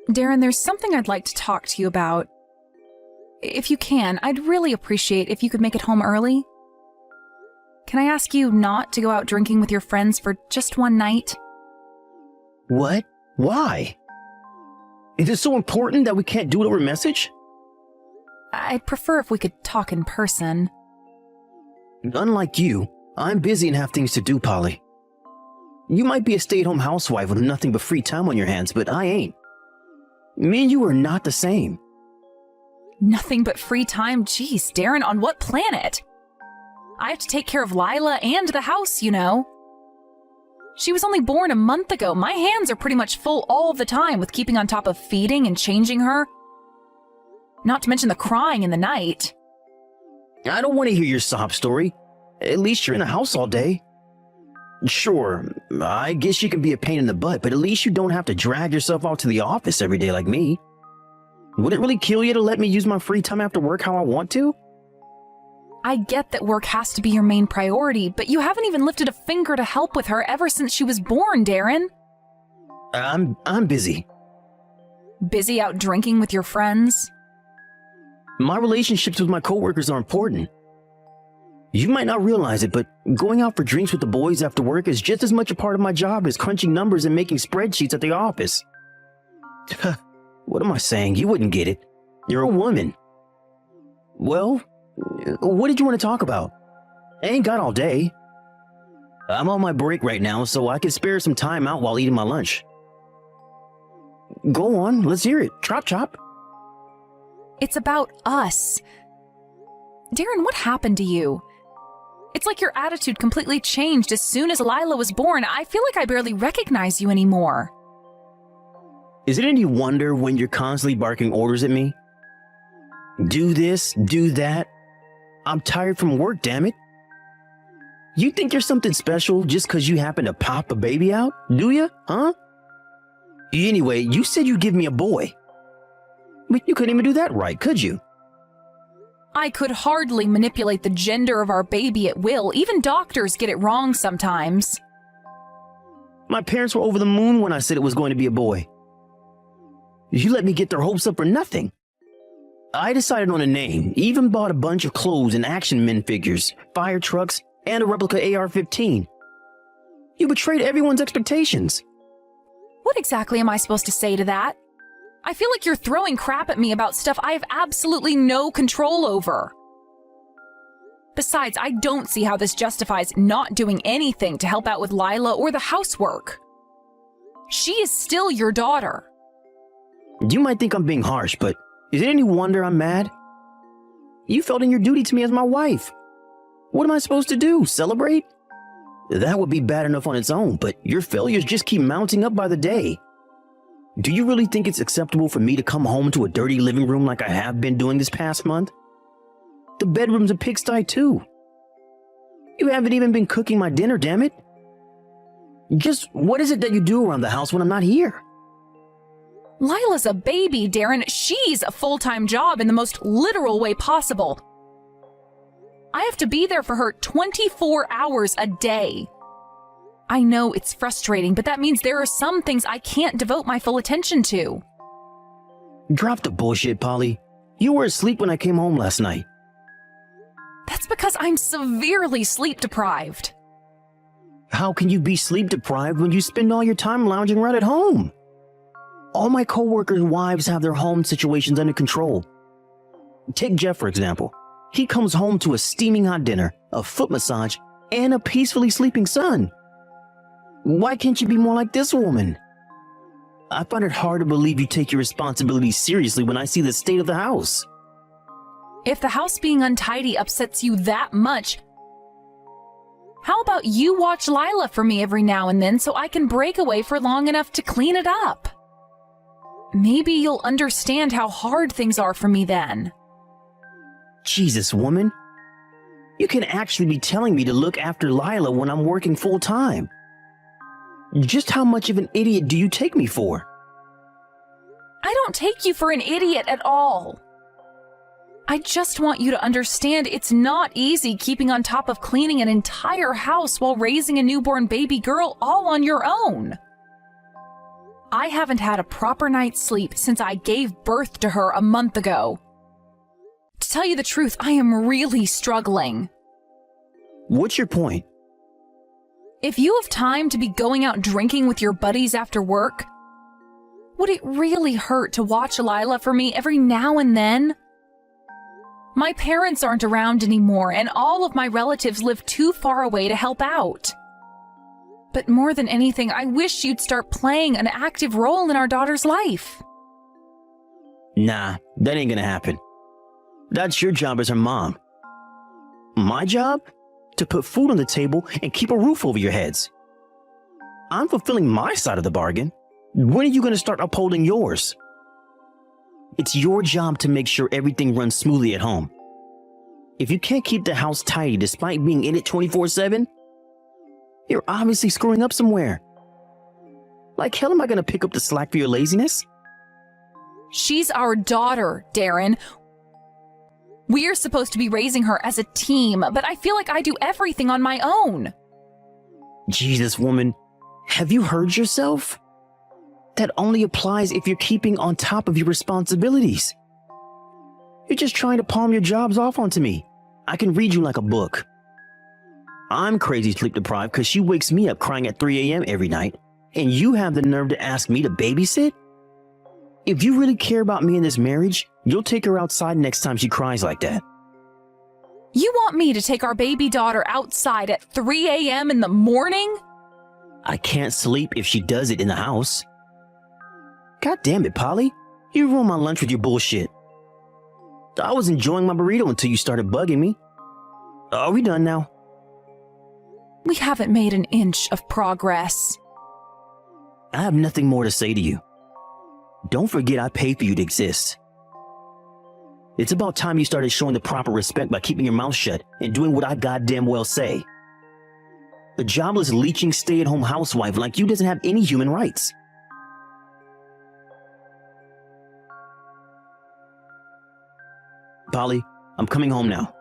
Darren, there's something I'd like to talk to you about. If you can, I'd really appreciate if you could make it home early. Can I ask you not to go out drinking with your friends for just one night? What? Why? Is it so important that we can't do it over message? I'd prefer if we could talk in person. Unlike you, I'm busy and have things to do, Polly. You might be a stay-at-home housewife with nothing but free time on your hands, but I ain't. Me and you are not the same. Nothing but free time? Jeez, Darren, on what planet? I have to take care of Lila and the house, you know. She was only born a month ago. My hands are pretty much full all the time with keeping on top of feeding and changing her. Not to mention the crying in the night. I don't want to hear your sob story. At least you're in the house all day. Sure, I guess you can be a pain in the butt, but at least you don't have to drag yourself out to the office every day like me. Would it really kill you to let me use my free time after work how I want to? I get that work has to be your main priority, but you haven't even lifted a finger to help with her ever since she was born, Darren. I'm busy. Busy out drinking with your friends? My relationships with my coworkers are important. You might not realize it, but going out for drinks with the boys after work is just as much a part of my job as crunching numbers and making spreadsheets at the office. What am I saying? You wouldn't get it. You're a woman. Well, what did you want to talk about? I ain't got all day. I'm on my break right now, so I can spare some time out while eating my lunch. Go on, let's hear it. Chop chop. It's about us. Darren, what happened to you? It's like your attitude completely changed as soon as Lila was born. I feel like I barely recognize you anymore. Is it any wonder when you're constantly barking orders at me? Do this, do that. I'm tired from work, damn it. You think you're something special just because you happen to pop a baby out? Do you? Huh? Anyway, you said you'd give me a boy. But you couldn't even do that right, could you? I could hardly manipulate the gender of our baby at will. Even doctors get it wrong sometimes. My parents were over the moon when I said it was going to be a boy. You let me get their hopes up for nothing. I decided on a name, even bought a bunch of clothes and action men figures, fire trucks, and a replica AR-15. You betrayed everyone's expectations. What exactly am I supposed to say to that? I feel like you're throwing crap at me about stuff I have absolutely no control over. Besides, I don't see how this justifies not doing anything to help out with Lila or the housework. She is still your daughter. You might think I'm being harsh, but is it any wonder I'm mad? You felt in your duty to me as my wife. What am I supposed to do? Celebrate? That would be bad enough on its own, but your failures just keep mounting up by the day. Do you really think it's acceptable for me to come home to a dirty living room like I have been doing this past month? The bedroom's a pigsty too. You haven't even been cooking my dinner, damn it. Just what is it that you do around the house when I'm not here? Lila's a baby, Darren. She's a full-time job in the most literal way possible. I have to be there for her 24 hours a day. I know it's frustrating, but that means there are some things I can't devote my full attention to. Drop the bullshit, Polly. You were asleep when I came home last night. That's because I'm severely sleep-deprived. How can you be sleep-deprived when you spend all your time lounging around at home? All my coworkers' wives have their home situations under control. Take Jeff, for example. He comes home to a steaming hot dinner, a foot massage, and a peacefully sleeping son. Why can't you be more like this woman? I find it hard to believe you take your responsibilities seriously when I see the state of the house. If the house being untidy upsets you that much, how about you watch Lila for me every now and then so I can break away for long enough to clean it up? Maybe you'll understand how hard things are for me then. Jesus, woman. You can actually be telling me to look after Lila when I'm working full-time. Just how much of an idiot do you take me for? I don't take you for an idiot at all. I just want you to understand it's not easy keeping on top of cleaning an entire house while raising a newborn baby girl all on your own. I haven't had a proper night's sleep since I gave birth to her a month ago. To tell you the truth, I am really struggling. What's your point? If you have time to be going out drinking with your buddies after work, would it really hurt to watch Lila for me every now and then? My parents aren't around anymore, and all of my relatives live too far away to help out. But more than anything, I wish you'd start playing an active role in our daughter's life. Nah, that ain't gonna happen. That's your job as her mom. My job? To put food on the table and keep a roof over your heads. I'm fulfilling my side of the bargain. When are you gonna start upholding yours? It's your job to make sure everything runs smoothly at home. If you can't keep the house tidy despite being in it 24/7, you're obviously screwing up somewhere. Like hell am I gonna pick up the slack for your laziness? She's our daughter, Darren. We're supposed to be raising her as a team, but I feel like I do everything on my own. Jesus, woman, have you heard yourself? That only applies if you're keeping on top of your responsibilities. You're just trying to palm your jobs off onto me. I can read you like a book. I'm crazy sleep deprived because she wakes me up crying at 3 a.m. every night, and you have the nerve to ask me to babysit? If you really care about me in this marriage, you'll take her outside next time she cries like that. You want me to take our baby daughter outside at 3 a.m. in the morning? I can't sleep if she does it in the house. God damn it, Polly. You ruined my lunch with your bullshit. I was enjoying my burrito until you started bugging me. Are we done now? We haven't made an inch of progress. I have nothing more to say to you. Don't forget I pay for you to exist. It's about time you started showing the proper respect by keeping your mouth shut and doing what I goddamn well say. A jobless, leeching, stay-at-home housewife like you doesn't have any human rights. Polly, I'm coming home now.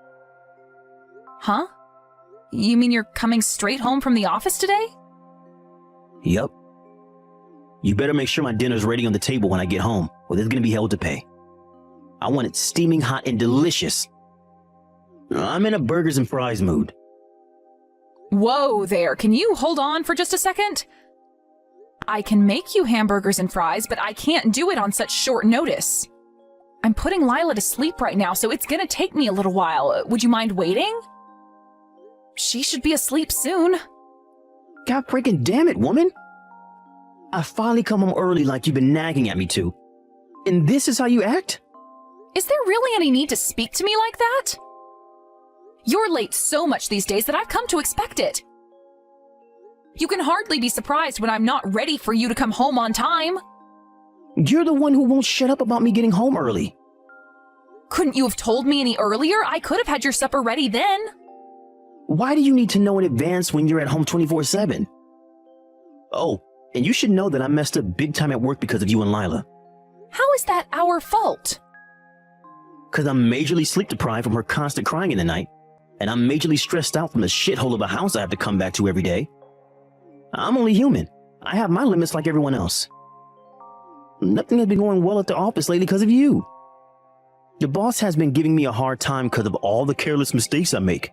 Huh? You mean you're coming straight home from the office today? Yup. You better make sure my dinner's ready on the table when I get home, or there's gonna be hell to pay. I want it steaming hot and delicious. I'm in a burgers and fries mood. Whoa there, can you hold on for just a second? I can make you hamburgers and fries, but I can't do it on such short notice. I'm putting Lila to sleep right now, so it's gonna take me a little while. Would you mind waiting? She should be asleep soon. God freaking damn it, woman! I finally come home early like you've been nagging at me to. And this is how you act? Is there really any need to speak to me like that? You're late so much these days that I've come to expect it. You can hardly be surprised when I'm not ready for you to come home on time. You're the one who won't shut up about me getting home early. Couldn't you have told me any earlier? I could have had your supper ready then. Why do you need to know in advance when you're at home 24/7? Oh, and you should know that I messed up big time at work because of you and Lila. How is that our fault? Because I'm majorly sleep deprived from her constant crying in the night, and I'm majorly stressed out from the shithole of a house I have to come back to every day. I'm only human. I have my limits like everyone else. Nothing has been going well at the office lately because of you. The boss has been giving me a hard time because of all the careless mistakes I make.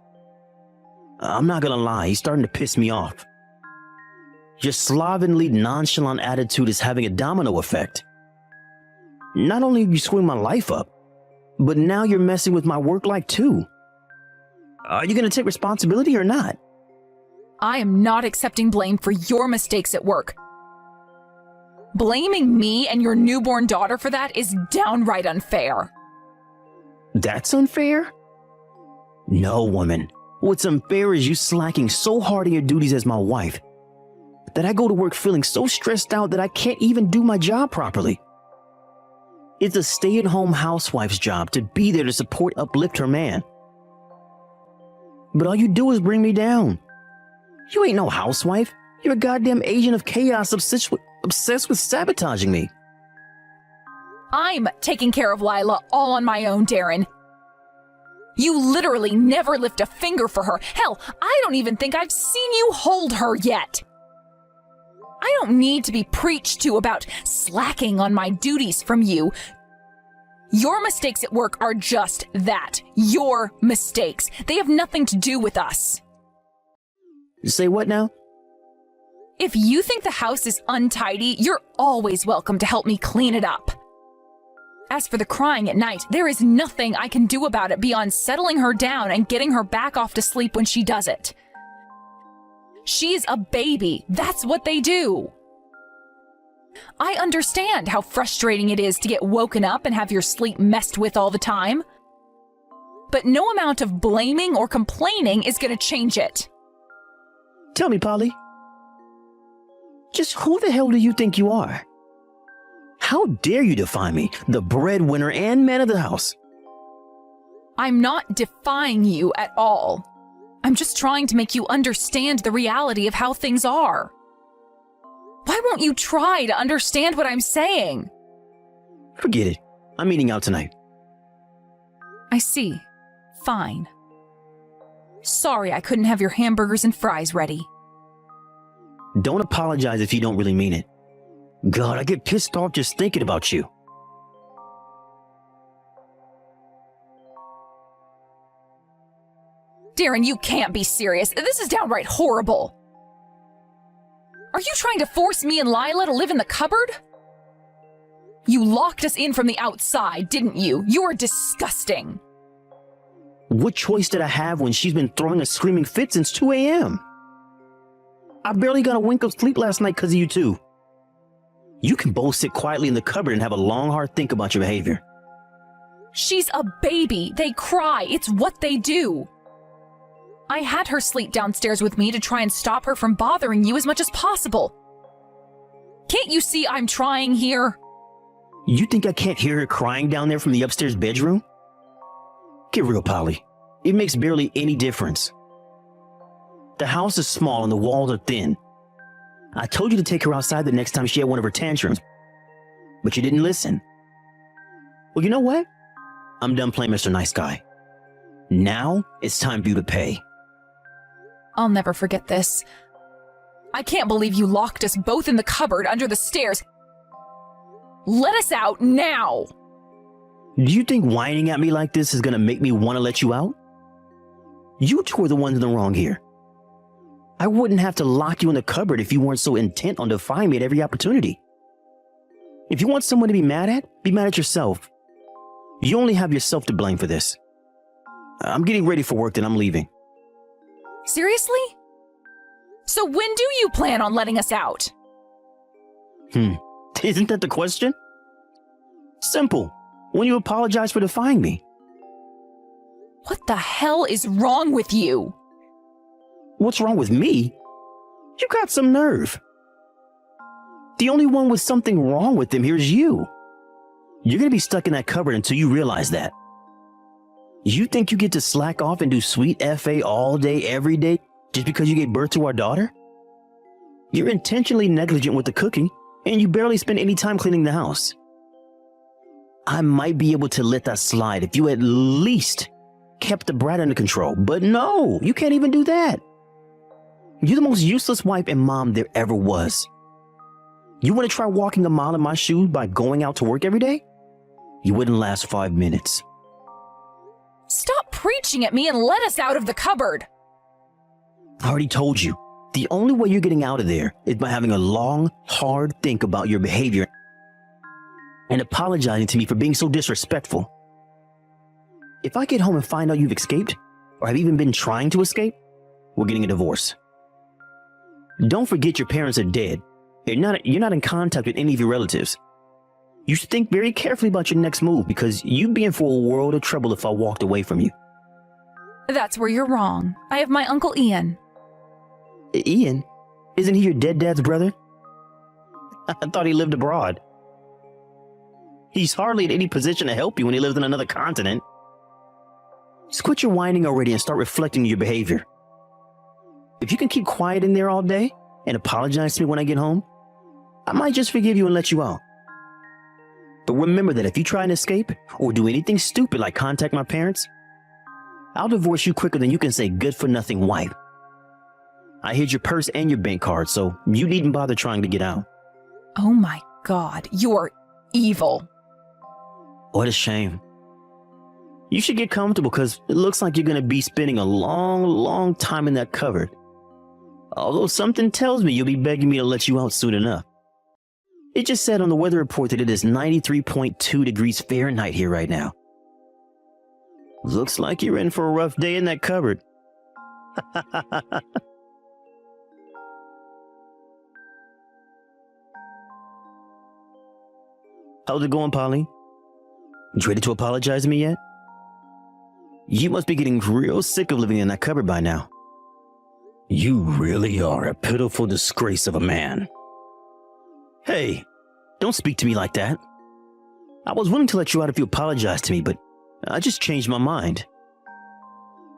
I'm not gonna lie, he's starting to piss me off. Your slovenly, nonchalant attitude is having a domino effect. Not only are you screwing my life up, but now you're messing with my work life too. Are you gonna take responsibility or not? I am not accepting blame for your mistakes at work. Blaming me and your newborn daughter for that is downright unfair. That's unfair? No, woman. What's unfair is you slacking so hard in your duties as my wife that I go to work feeling so stressed out that I can't even do my job properly. It's a stay-at-home housewife's job to be there to support, uplift her man. But all you do is bring me down. You ain't no housewife. You're a goddamn agent of chaos obsessed with sabotaging me. I'm taking care of Lila all on my own, Darren. You literally never lift a finger for her. Hell, I don't even think I've seen you hold her yet. I don't need to be preached to about slacking on my duties from you. Your mistakes at work are just that. Your mistakes. They have nothing to do with us. Say what now? If you think the house is untidy, you're always welcome to help me clean it up. As for the crying at night, there is nothing I can do about it beyond settling her down and getting her back off to sleep when she does it. She's a baby. That's what they do. I understand how frustrating it is to get woken up and have your sleep messed with all the time. But no amount of blaming or complaining is going to change it. Tell me, Polly. Just who the hell do you think you are? How dare you defy me, the breadwinner and man of the house? I'm not defying you at all. I'm just trying to make you understand the reality of how things are. Why won't you try to understand what I'm saying? Forget it. I'm eating out tonight. I see. Fine. Sorry I couldn't have your hamburgers and fries ready. Don't apologize if you don't really mean it. God, I get pissed off just thinking about you. Darren, you can't be serious. This is downright horrible. Are you trying to force me and Lila to live in the cupboard? You locked us in from the outside, didn't you? You're disgusting. What choice did I have when she's been throwing a screaming fit since 2 a.m.? I barely got a wink of sleep last night because of you two. You can both sit quietly in the cupboard and have a long, hard think about your behavior. She's a baby. They cry. It's what they do. I had her sleep downstairs with me to try and stop her from bothering you as much as possible. Can't you see I'm trying here? You think I can't hear her crying down there from the upstairs bedroom? Get real, Polly. It makes barely any difference. The house is small and the walls are thin. I told you to take her outside the next time she had one of her tantrums, but you didn't listen. Well, you know what? I'm done playing Mr. Nice Guy. Now it's time for you to pay. I'll never forget this. I can't believe you locked us both in the cupboard under the stairs. Let us out now! Do you think whining at me like this is gonna make me want to let you out? You two are the ones in the wrong here. I wouldn't have to lock you in the cupboard if you weren't so intent on defying me at every opportunity. If you want someone to be mad at yourself. You only have yourself to blame for this. I'm getting ready for work and I'm leaving. Seriously? So when do you plan on letting us out? Isn't that the question? Simple. When you apologize for defying me. What the hell is wrong with you? What's wrong with me? You got some nerve. The only one with something wrong with him here is you. You're gonna be stuck in that cupboard until you realize that. You think you get to slack off and do sweet FA all day, every day, just because you gave birth to our daughter? You're intentionally negligent with the cooking, and you barely spend any time cleaning the house. I might be able to let that slide if you at least kept the brat under control, but no, you can't even do that. You're the most useless wife and mom there ever was. You want to try walking a mile in my shoes by going out to work every day? You wouldn't last 5 minutes. Stop preaching at me and let us out of the cupboard. I already told you, the only way you're getting out of there is by having a long, hard think about your behavior and apologizing to me for being so disrespectful. If I get home and find out you've escaped, or have even been trying to escape, we're getting a divorce. Don't forget your parents are dead. You're not in contact with any of your relatives. You should think very carefully about your next move because you'd be in for a world of trouble if I walked away from you. That's where you're wrong. I have my Uncle Ian. Ian? Isn't he your dead dad's brother? I thought he lived abroad. He's hardly in any position to help you when he lives in another continent. Just quit your whining already and start reflecting on your behavior. If you can keep quiet in there all day and apologize to me when I get home, I might just forgive you and let you out. But remember that if you try and escape or do anything stupid like contact my parents, I'll divorce you quicker than you can say good for nothing wife. I hid your purse and your bank card, so you needn't bother trying to get out. Oh my God, you're evil. What a shame. You should get comfortable because it looks like you're going to be spending a long, long time in that cupboard. Although something tells me you'll be begging me to let you out soon enough. It just said on the weather report that it is 93.2 degrees Fahrenheit here right now. Looks like you're in for a rough day in that cupboard. How's it going, Polly? You ready to apologize to me yet? You must be getting real sick of living in that cupboard by now. You really are a pitiful disgrace of a man. Hey, don't speak to me like that. I was willing to let you out if you apologized to me, but I just changed my mind.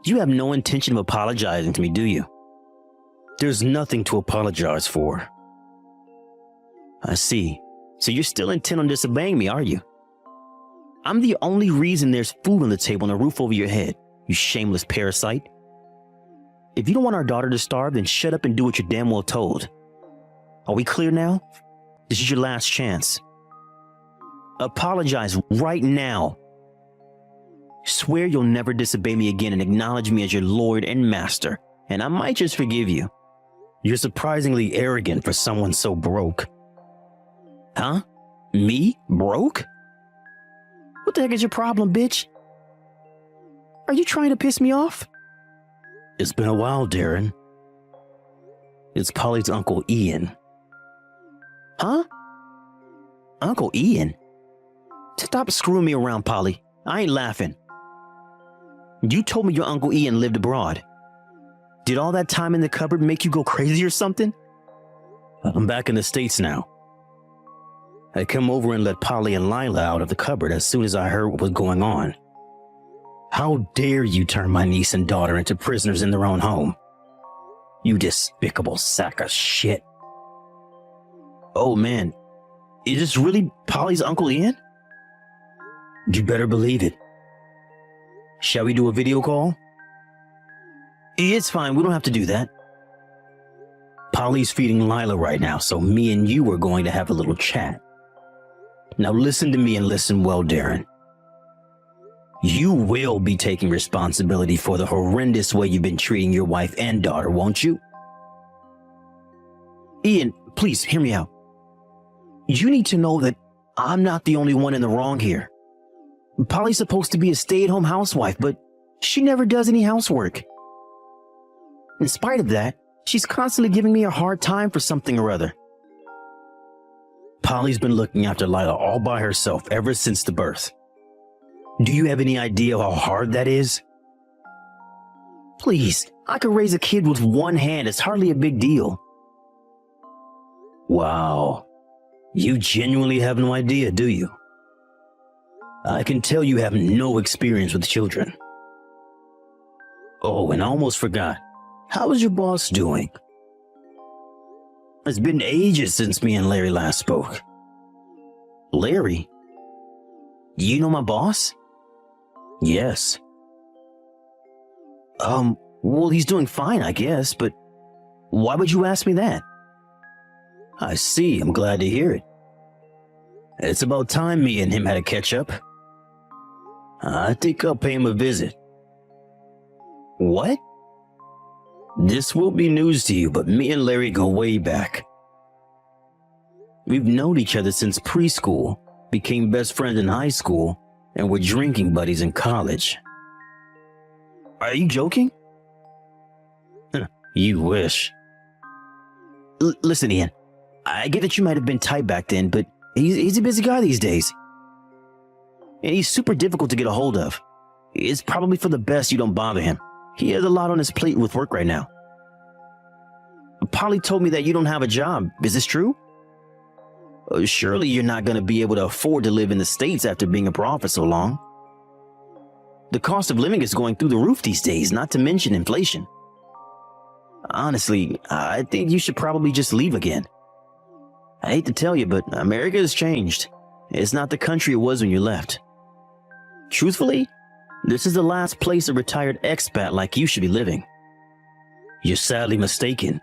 You have no intention of apologizing to me, do you? There's nothing to apologize for. I see. So you're still intent on disobeying me, are you? I'm the only reason there's food on the table and a roof over your head, you shameless parasite. If you don't want our daughter to starve, then shut up and do what you're damn well told. Are we clear now? This is your last chance. Apologize right now. Swear you'll never disobey me again and acknowledge me as your lord and master, and I might just forgive you. You're surprisingly arrogant for someone so broke. Huh? Me? Broke? What the heck is your problem, bitch? Are you trying to piss me off? It's been a while, Darren. It's Polly's Uncle Ian. Huh? Uncle Ian? Stop screwing me around, Polly. I ain't laughing. You told me your Uncle Ian lived abroad. Did all that time in the cupboard make you go crazy or something? I'm back in the States now. I come over and let Polly and Lila out of the cupboard as soon as I heard what was going on. How dare you turn my niece and daughter into prisoners in their own home? You despicable sack of shit. Oh man, is this really Polly's Uncle Ian? You better believe it. Shall we do a video call? It's fine, we don't have to do that. Polly's feeding Lila right now, so me and you are going to have a little chat. Now listen to me and listen well, Darren. You will be taking responsibility for the horrendous way you've been treating your wife and daughter, won't you? Ian, please hear me out. You need to know that I'm not the only one in the wrong here. Polly's supposed to be a stay-at-home housewife, but she never does any housework. In spite of that, she's constantly giving me a hard time for something or other. Polly's been looking after Lila all by herself ever since the birth. Do you have any idea how hard that is? Please, I could raise a kid with one hand. It's hardly a big deal. Wow. You genuinely have no idea, do you? I can tell you have no experience with children. Oh, and I almost forgot. How is your boss doing? It's been ages since me and Larry last spoke. Larry? You know my boss? Yes. Well, he's doing fine, I guess, but why would you ask me that? I see, I'm glad to hear it. It's about time me and him had a catch-up. I think I'll pay him a visit. What? This will be news to you, but me and Larry go way back. We've known each other since preschool, became best friends in high school, and were drinking buddies in college. Are you joking? You wish. Listen, Ian, I get that you might have been tight back then, but he's a busy guy these days. And he's super difficult to get a hold of. It's probably for the best you don't bother him. He has a lot on his plate with work right now. Polly told me that you don't have a job. Is this true? Surely you're not going to be able to afford to live in the States after being abroad for so long. The cost of living is going through the roof these days, not to mention inflation. Honestly, I think you should probably just leave again. I hate to tell you, but America has changed. It's not the country it was when you left. Truthfully, this is the last place a retired expat like you should be living. You're sadly mistaken.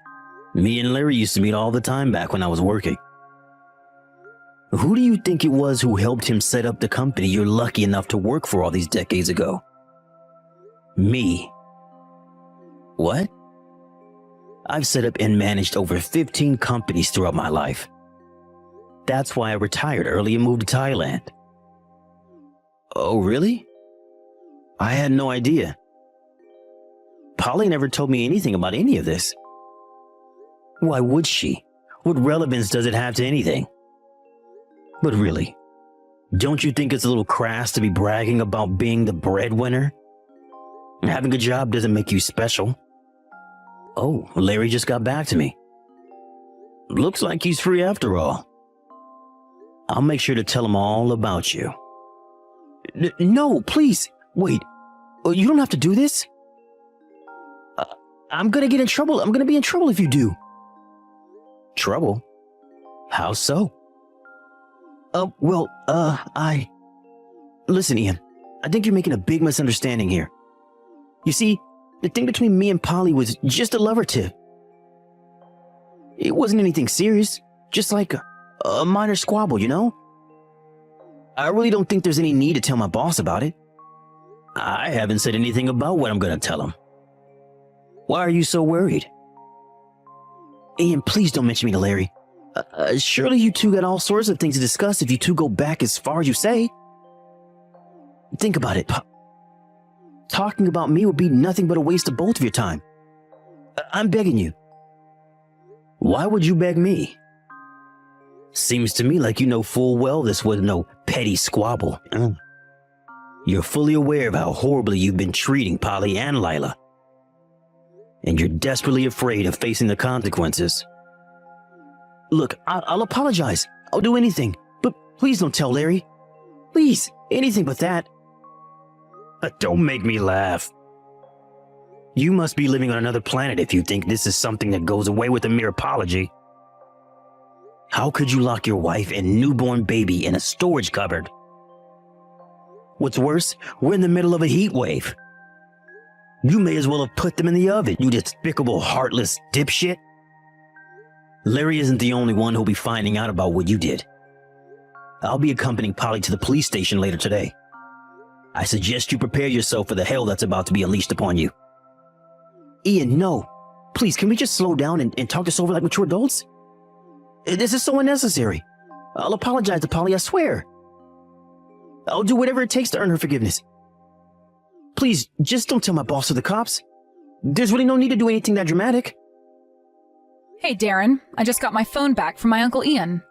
Me and Larry used to meet all the time back when I was working. Who do you think it was who helped him set up the company you're lucky enough to work for all these decades ago? Me. What? I've set up and managed over 15 companies throughout my life. That's why I retired early and moved to Thailand. Oh, really? I had no idea. Polly never told me anything about any of this. Why would she? What relevance does it have to anything? But really, don't you think it's a little crass to be bragging about being the breadwinner? Having a job doesn't make you special. Oh, Larry just got back to me. Looks like he's free after all. I'll make sure to tell him all about you. No, please, wait. You don't have to do this. I'm gonna get in trouble. I'm gonna be in trouble if you do. Trouble? How so? Listen, Ian, I think you're making a big misunderstanding here. You see, the thing between me and Polly was just a lover tip. It wasn't anything serious, just like a minor squabble, you know? I really don't think there's any need to tell my boss about it. I haven't said anything about what I'm gonna tell him. Why are you so worried? Ian, please don't mention me to Larry. Surely you two got all sorts of things to discuss if you two go back as far as you say. Think about it. Talking about me would be nothing but a waste of both of your time. I'm begging you. Why would you beg me? Seems to me like you know full well this was no petty squabble. You're fully aware of how horribly you've been treating Polly and Lila. And you're desperately afraid of facing the consequences. Look, I'll apologize. I'll do anything. But please don't tell Larry. Please, anything but that. Don't make me laugh. You must be living on another planet if you think this is something that goes away with a mere apology. How could you lock your wife and newborn baby in a storage cupboard? What's worse, we're in the middle of a heat wave. You may as well have put them in the oven, you despicable, heartless dipshit. Larry isn't the only one who'll be finding out about what you did. I'll be accompanying Polly to the police station later today. I suggest you prepare yourself for the hell that's about to be unleashed upon you. Ian, no. Please, can we just slow down and talk this over like mature adults? This is so unnecessary. I'll apologize to Polly, I swear. I'll do whatever it takes to earn her forgiveness. Please, just don't tell my boss or the cops. There's really no need to do anything that dramatic. Hey, Darren, I just got my phone back from my Uncle Ian.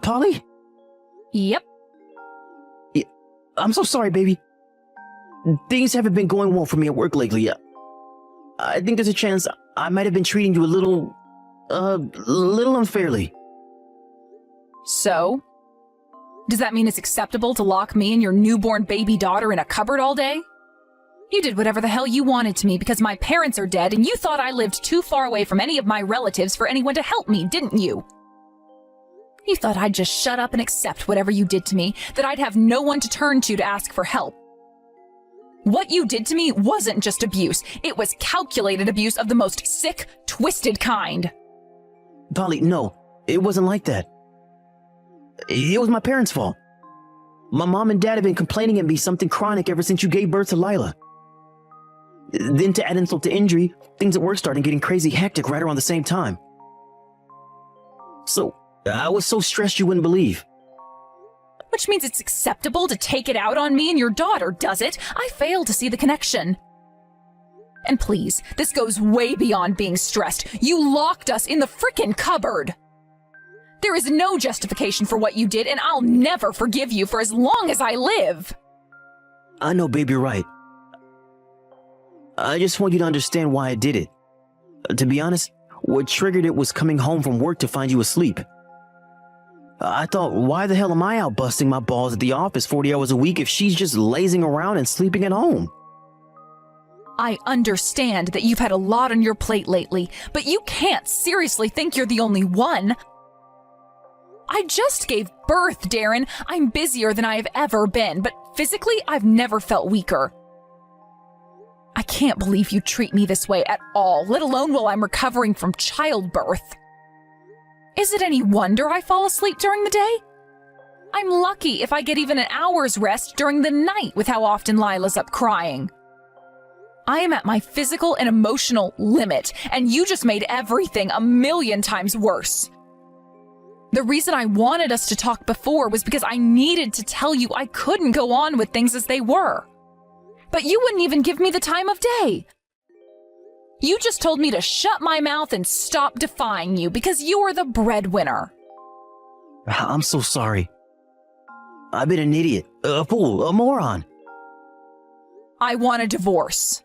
Polly? Yep. I'm so sorry, baby. Things haven't been going well for me at work lately. I think there's a chance I might have been treating you a little unfairly. So? Does that mean it's acceptable to lock me and your newborn baby daughter in a cupboard all day? You did whatever the hell you wanted to me because my parents are dead and you thought I lived too far away from any of my relatives for anyone to help me, didn't you? You thought I'd just shut up and accept whatever you did to me, that I'd have no one to turn to ask for help. What you did to me wasn't just abuse. It was calculated abuse of the most sick, twisted kind. Polly, no, it wasn't like that. It was my parents' fault. My mom and dad have been complaining at me something chronic ever since you gave birth to Lila. Then to add insult to injury, things at work started getting crazy hectic right around the same time. So, I was so stressed you wouldn't believe. Which means it's acceptable to take it out on me and your daughter, does it? I fail to see the connection. And please, this goes way beyond being stressed. You locked us in the frickin' cupboard. There is no justification for what you did, and I'll never forgive you for as long as I live. I know, babe, you're right. I just want you to understand why I did it. To be honest, what triggered it was coming home from work to find you asleep. I thought, why the hell am I out busting my balls at the office 40 hours a week if she's just lazing around and sleeping at home? I understand that you've had a lot on your plate lately, but you can't seriously think you're the only one. I just gave birth, Darren. I'm busier than I have ever been, but physically, I've never felt weaker. I can't believe you treat me this way at all, let alone while I'm recovering from childbirth. Is it any wonder I fall asleep during the day? I'm lucky if I get even an hour's rest during the night with how often Lila's up crying. I am at my physical and emotional limit, and you just made everything a million times worse. The reason I wanted us to talk before was because I needed to tell you I couldn't go on with things as they were. But you wouldn't even give me the time of day. You just told me to shut my mouth and stop defying you because you are the breadwinner. I'm so sorry. I've been an idiot, a fool, a moron. I want a divorce.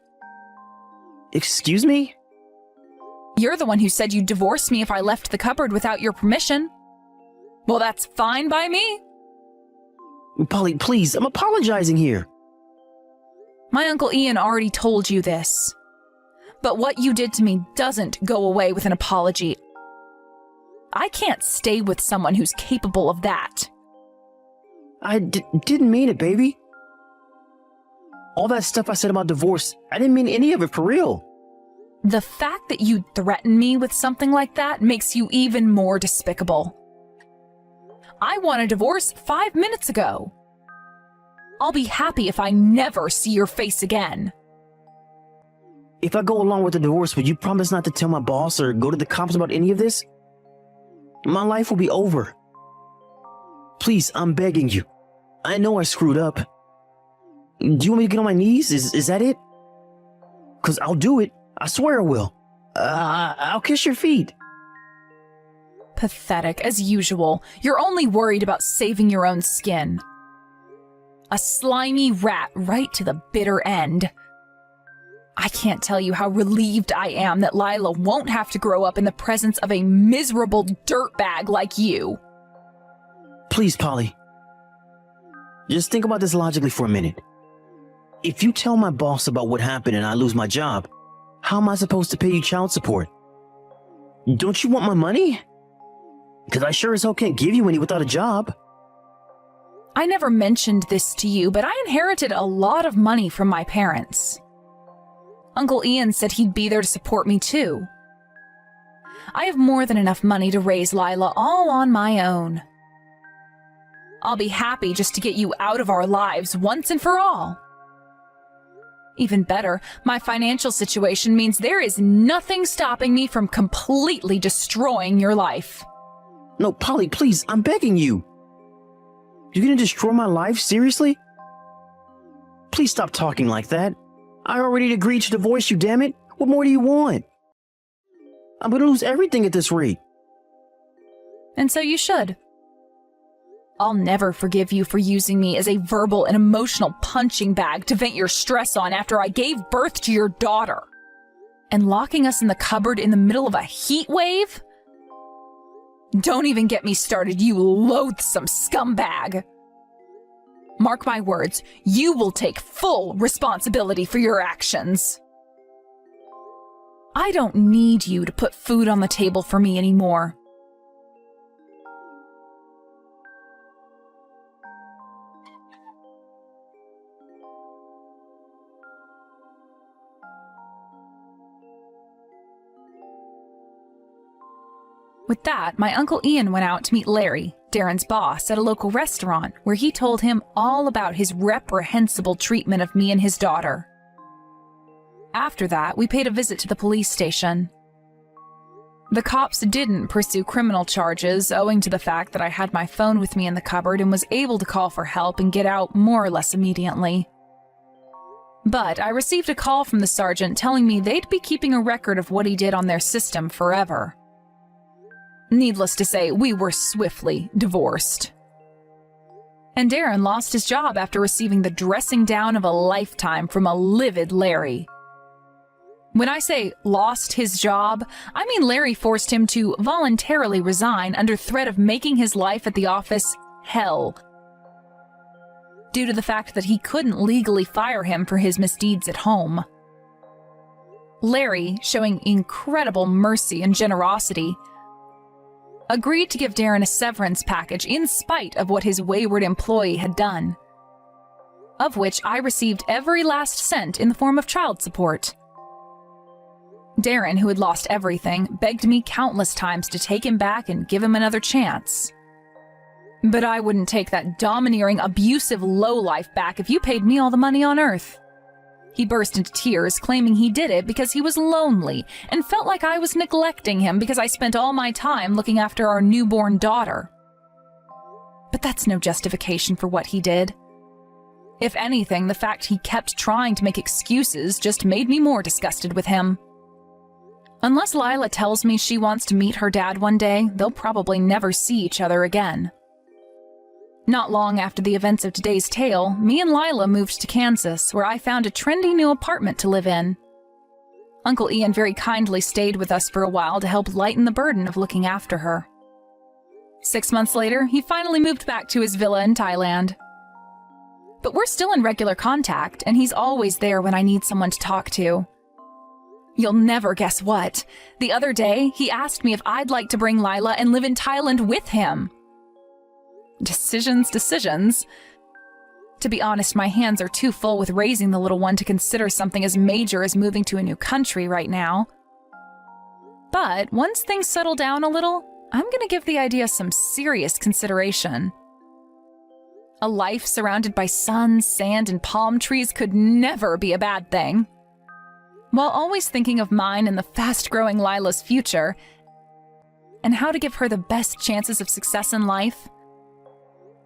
Excuse me? You're the one who said you'd divorce me if I left the cupboard without your permission. Well, that's fine by me. Polly, please, I'm apologizing here. My Uncle Ian already told you this. But what you did to me doesn't go away with an apology. I can't stay with someone who's capable of that. I didn't mean it, baby. All that stuff I said about divorce, I didn't mean any of it for real. The fact that you'd threaten me with something like that makes you even more despicable. I want a divorce 5 minutes ago. I'll be happy if I never see your face again. If I go along with the divorce, would you promise not to tell my boss or go to the cops about any of this? My life will be over. Please, I'm begging you. I know I screwed up. Do you want me to get on my knees? Is that it? Because I'll do it. I swear I will. I'll kiss your feet. Pathetic, as usual. You're only worried about saving your own skin. A slimy rat right to the bitter end. I can't tell you how relieved I am that Lila won't have to grow up in the presence of a miserable dirtbag like you. Please, Polly. Just think about this logically for a minute. If you tell my boss about what happened and I lose my job, how am I supposed to pay you child support? Don't you want my money? Because I sure as hell can't give you any without a job. I never mentioned this to you, but I inherited a lot of money from my parents. Uncle Ian said he'd be there to support me too. I have more than enough money to raise Lila all on my own. I'll be happy just to get you out of our lives once and for all. Even better, my financial situation means there is nothing stopping me from completely destroying your life. No, Polly, please, I'm begging you. You're gonna destroy my life? Seriously? Please stop talking like that. I already agreed to divorce you, damn it. What more do you want? I'm gonna lose everything at this rate. And so you should. I'll never forgive you for using me as a verbal and emotional punching bag to vent your stress on after I gave birth to your daughter. And locking us in the cupboard in the middle of a heat wave? Don't even get me started, you loathsome scumbag. Mark my words, you will take full responsibility for your actions. I don't need you to put food on the table for me anymore. With that, my Uncle Ian went out to meet Larry, Darren's boss, at a local restaurant where he told him all about his reprehensible treatment of me and his daughter. After that, we paid a visit to the police station. The cops didn't pursue criminal charges owing to the fact that I had my phone with me in the cupboard and was able to call for help and get out more or less immediately. But I received a call from the sergeant telling me they'd be keeping a record of what he did on their system forever. Needless to say, we were swiftly divorced. And Darren lost his job after receiving the dressing down of a lifetime from a livid Larry. When I say lost his job, I mean Larry forced him to voluntarily resign under threat of making his life at the office hell, due to the fact that he couldn't legally fire him for his misdeeds at home. Larry, showing incredible mercy and generosity, agreed to give Darren a severance package in spite of what his wayward employee had done. of which I received every last cent in the form of child support. Darren, who had lost everything, begged me countless times to take him back and give him another chance. But I wouldn't take that domineering, abusive lowlife back if you paid me all the money on earth. He burst into tears, claiming he did it because he was lonely and felt like I was neglecting him because I spent all my time looking after our newborn daughter. But that's no justification for what he did. If anything, the fact he kept trying to make excuses just made me more disgusted with him. Unless Lila tells me she wants to meet her dad one day, they'll probably never see each other again. Not long after the events of today's tale, me and Lila moved to Kansas, where I found a trendy new apartment to live in. Uncle Ian very kindly stayed with us for a while to help lighten the burden of looking after her. 6 months later, he finally moved back to his villa in Thailand. But we're still in regular contact, and he's always there when I need someone to talk to. You'll never guess what. The other day, he asked me if I'd like to bring Lila and live in Thailand with him. Decisions. To be honest, my hands are too full with raising the little one to consider something as major as moving to a new country right now. But once things settle down a little, I'm going to give the idea some serious consideration. A life surrounded by sun, sand, and palm trees could never be a bad thing. While always thinking of mine and the fast-growing Lila's future, and how to give her the best chances of success in life,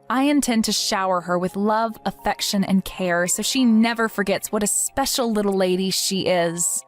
I intend to shower her with love, affection, and care so she never forgets what a special little lady she is.